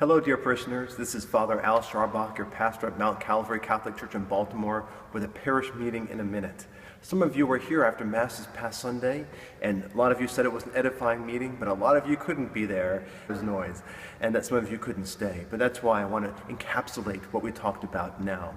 Hello, dear parishioners. This is Father Al Scharbach, your pastor at Mount Calvary Catholic Church in Baltimore, with a parish meeting in a minute. Some of you were here after Mass this past Sunday, and a lot of you said it was an edifying meeting, but a lot of you couldn't be there. There was noise, and that some of you couldn't stay. But that's why I want to encapsulate what we talked about now.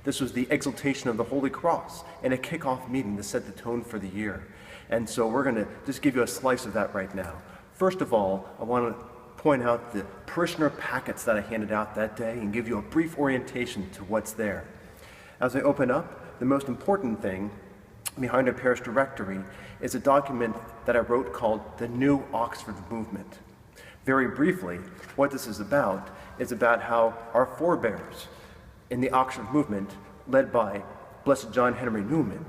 This was the exaltation of the Holy Cross and a kickoff meeting to set the tone for the year. And so we're going to just give you a slice of that right now. First of all, I want to point out the parishioner packets that I handed out that day and give you a brief orientation to what's there. As I open up, the most important thing behind our parish directory is a document that I wrote called the New Oxford Movement. Very briefly, what this is about how our forebears in the Oxford movement, led by Blessed John Henry Newman,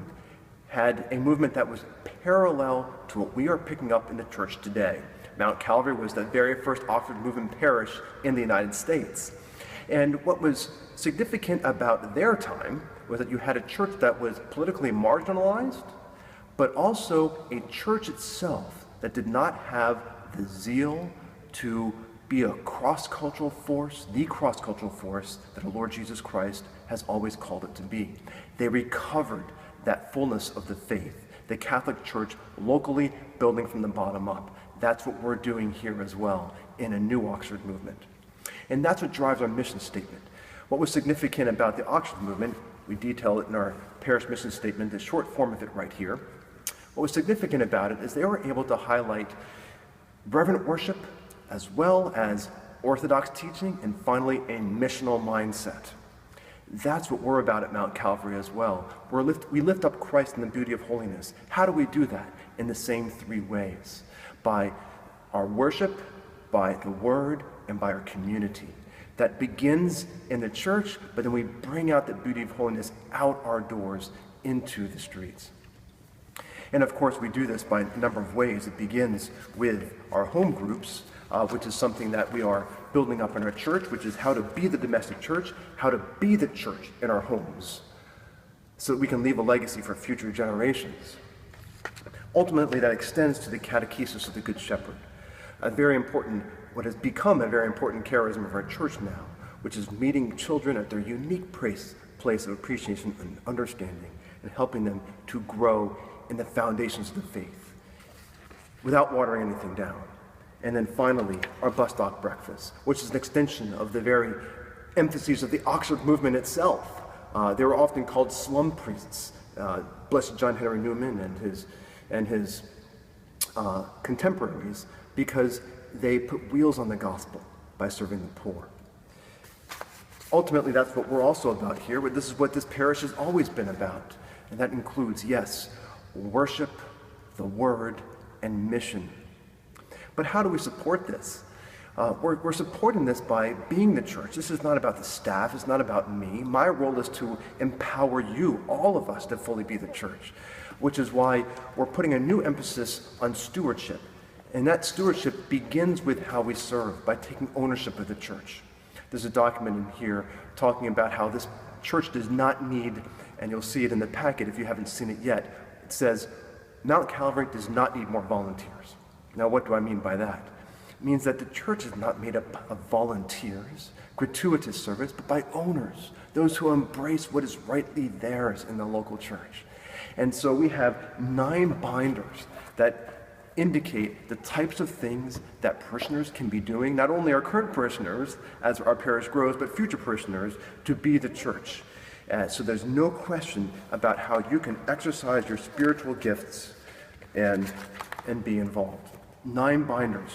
had a movement that was parallel to what we are picking up in the church today. Mount Calvary was the very first Oxford movement parish in the United States. And what was significant about their time was that you had a church that was politically marginalized, but also a church itself that did not have the zeal to be a cross-cultural force, the cross-cultural force that our Lord Jesus Christ has always called it to be. They recovered that fullness of the faith, the Catholic Church locally building from the bottom up. That's what we're doing here as well in a new Oxford movement. And that's what drives our mission statement. What was significant about the Oxford movement, we detail it in our parish mission statement, the short form of it right here. What was significant about it is they were able to highlight reverent worship as well as orthodox teaching and finally a missional mindset. That's what we're about at Mount Calvary as well. We lift up Christ in the beauty of holiness. How do we do that? In the same three ways. By our worship, by the word, and by our community. That begins in the church, but then we bring out the beauty of holiness out our doors into the streets. And of course, we do this by a number of ways. It begins with our home groups, which is something that we are building up in our church, which is how to be the domestic church, how to be the church in our homes, so that we can leave a legacy for future generations. Ultimately, that extends to the catechesis of the Good Shepherd, what has become a very important charism of our church now, which is meeting children at their unique place of appreciation and understanding, and helping them to grow in the foundations of the faith, without watering anything down. And then finally, our bus stop breakfast, which is an extension of the very emphases of the Oxford movement itself. They were often called slum priests. Blessed John Henry Newman and his contemporaries, because they put wheels on the gospel by serving the poor. Ultimately, that's what we're also about here. This is what this parish has always been about. And that includes, yes, worship, the word, and mission. But how do we support this? We're supporting this by being the church. This is not about the staff. It's not about me. My role is to empower you, all of us, to fully be the church, which is why we're putting a new emphasis on stewardship. And that stewardship begins with how we serve, by taking ownership of the church. There's a document in here talking about how this church does not need, and you'll see it in the packet if you haven't seen it yet, it says, Mount Calvary does not need more volunteers. Now, what do I mean by that? It means that the church is not made up of volunteers, gratuitous service, but by owners, those who embrace what is rightly theirs in the local church. And so we have 9 binders that indicate the types of things that parishioners can be doing, not only our current parishioners, as our parish grows, but future parishioners, to be the church. So there's no question about how you can exercise your spiritual gifts and be involved. 9 binders,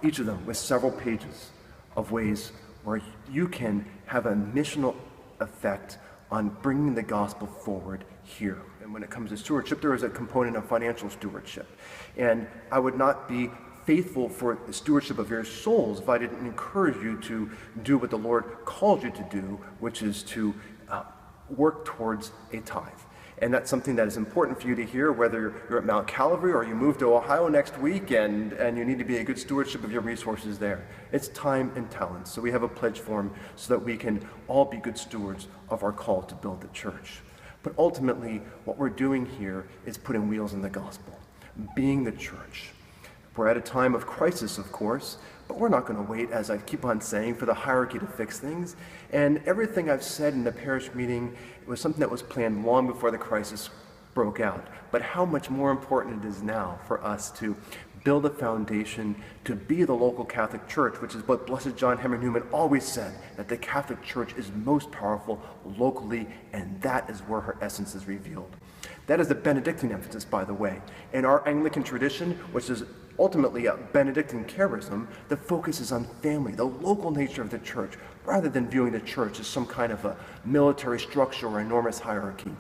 each of them with several pages of ways where you can have a missional effect on bringing the gospel forward here. And when it comes to stewardship, there is a component of financial stewardship. And I would not be faithful for the stewardship of your souls if I didn't encourage you to do what the Lord called you to do, which is to work towards a tithe. And that's something that is important for you to hear, whether you're at Mount Calvary or you move to Ohio next week and you need to be a good stewardship of your resources there. It's time and talents. So we have a pledge form so that we can all be good stewards of our call to build the church. But ultimately, what we're doing here is putting wheels in the gospel, being the church. We're at a time of crisis, of course, but we're not going to wait, as I keep on saying, for the hierarchy to fix things. And everything I've said in the parish meeting was something that was planned long before the crisis broke out. But how much more important it is now for us to build a foundation to be the local Catholic Church, which is what Blessed John Henry Newman always said, that the Catholic Church is most powerful locally, and that is where her essence is revealed. That is the Benedictine emphasis, by the way. In our Anglican tradition, which is ultimately a Benedictine charism, the focus is on family, the local nature of the church, rather than viewing the church as some kind of a military structure or enormous hierarchy.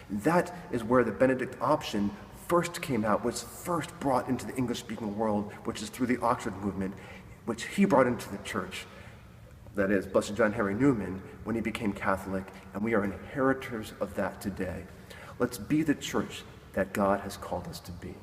That is where the Benedict option first came out, was first brought into the English-speaking world, which is through the Oxford movement, which he brought into the church. That is, Blessed John Henry Newman, when he became Catholic, and we are inheritors of that today. Let's be the church that God has called us to be.